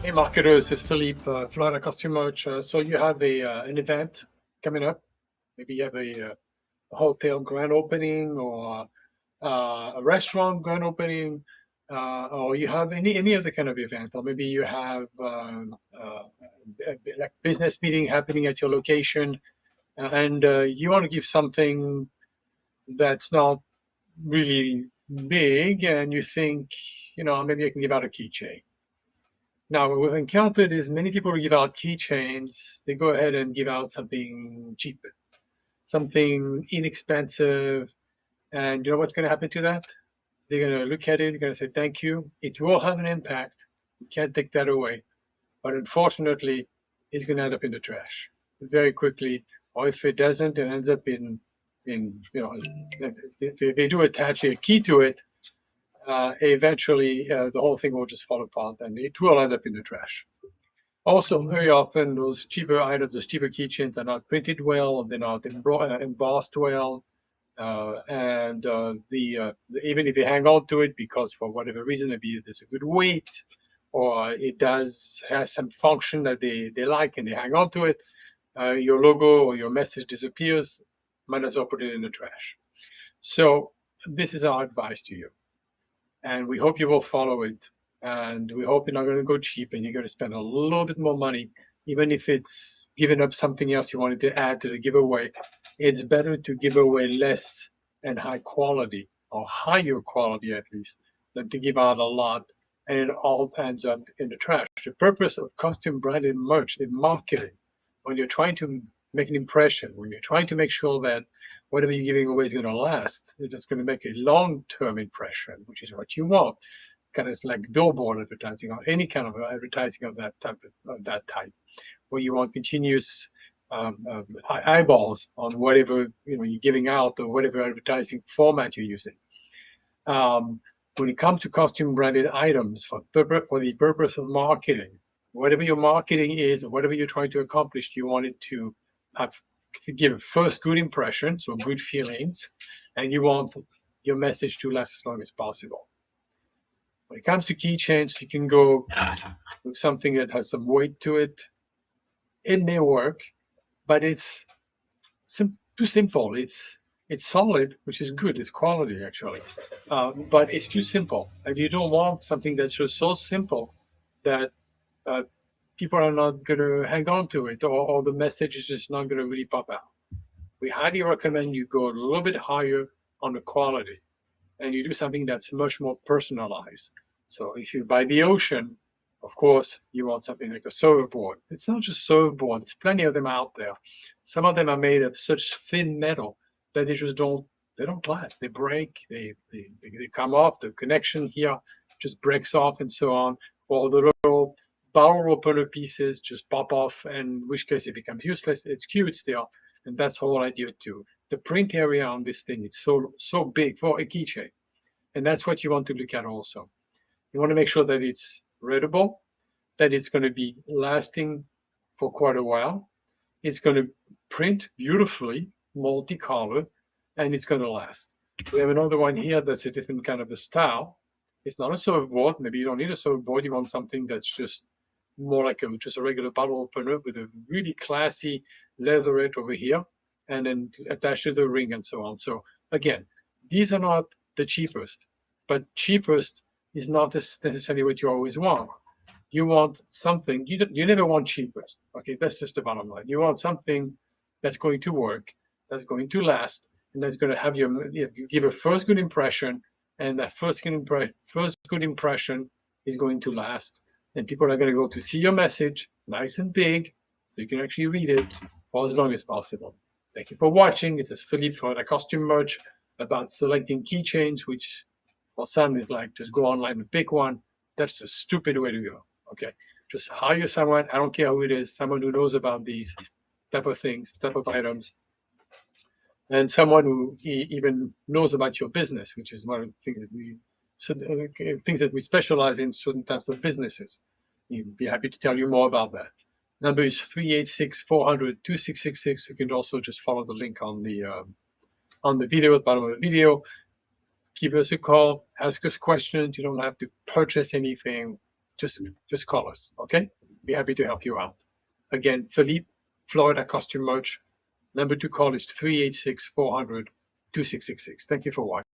Hey marketers, it's Philippe, Florida Customer Merch. So you have an event coming up. Maybe you have a hotel grand opening or a restaurant grand opening, or you have any other kind of event, or maybe you have like business meeting happening at your location, and you want to give something that's not really big, and you think, maybe I can give out a keychain. Now, what we've encountered is many people who give out keychains, they go ahead and give out something cheap, something inexpensive. And you know what's going to happen to that? They're going to look at it, they're going to say, thank you. It will have an impact. You can't take that away. But unfortunately, it's going to end up in the trash very quickly. Or if it doesn't, it ends up if they do attach a key to it, eventually the whole thing will just fall apart and it will end up in the trash. Also, very often those cheaper items, those cheaper keychains are not printed well, they're not embossed well, even if they hang on to it because for whatever reason, maybe there's a good weight or it has some function that they like and they hang on to it, your logo or your message disappears, might as well put it in the trash. So this is our advice to you. And we hope you will follow it. And we hope you're not going to go cheap and you're going to spend a little bit more money, even if it's giving up something else you wanted to add to the giveaway. It's better to give away less and high quality, or higher quality at least, than to give out a lot and it all ends up in the trash. The purpose of custom branded merch in marketing, when you're trying to make an impression, when you're trying to make sure that whatever you're giving away is going to last, it's going to make a long-term impression, which is what you want. Kind of like billboard advertising or any kind of advertising of that type, where you want continuous eyeballs on whatever you're giving out or whatever advertising format you're using. When it comes to custom branded items for the purpose of marketing, whatever your marketing is, or whatever you're trying to accomplish, you want it to give a first good impression, so good feelings, and you want your message to last as long as possible. When it comes to keychains, you can go with something that has some weight to it. It may work, but it's too simple. It's solid, which is good. It's quality, actually. But it's too simple. And you don't want something that's just so simple that people are not going to hang on to it, or the message is just not going to really pop out. We highly recommend you go a little bit higher on the quality and you do something that's much more personalized. So if you buy the ocean, of course, you want something like a surfboard. It's not just surfboard. There's plenty of them out there. Some of them are made of such thin metal that they don't last. They break, they come off. The connection here just breaks off and so on. Or the little bottle opener pieces just pop off, and in which case it becomes useless. It's cute still, and that's the whole idea too. The print area on this thing is so big for a keychain, and that's what you want to look at also. You want to make sure that it's readable, that it's going to be lasting for quite a while, it's going to print beautifully, multicolor, and it's going to last. We have another one here that's a different kind of a style. It's not a surfboard. Maybe you don't need a surfboard. You want something that's just more like just a regular bottle opener with a really classy leatherette over here, and then attached to the ring and so on. So again, these are not the cheapest, but cheapest is not necessarily what you always want. You want something, you never want cheapest. Okay, that's just the bottom line. You want something that's going to work, that's going to last, and that's going to have give a first good impression, and that first good impression is going to last. And people are going to go to see your message nice and big, so you can actually read it for as long as possible. Thank you for watching. This is Philippe for the Costume Merch about selecting keychains, which for some is like just go online and pick one. That's a stupid way to go. Okay, just hire someone. I don't care who it is, someone who knows about these type of things, type of items, and someone who even knows about your business, which is one of the things that we specialize in, certain types of businesses. We'd be happy to tell you more about that. Number is 386-400-2666. You can also just follow the link on the video at the bottom of the video. Give us a call, ask us questions. You don't have to purchase anything. just call us, okay? Be happy to help you out. Again, Philippe, Florida Costume Merch. Number to call is 386-400-2666. Thank you for watching.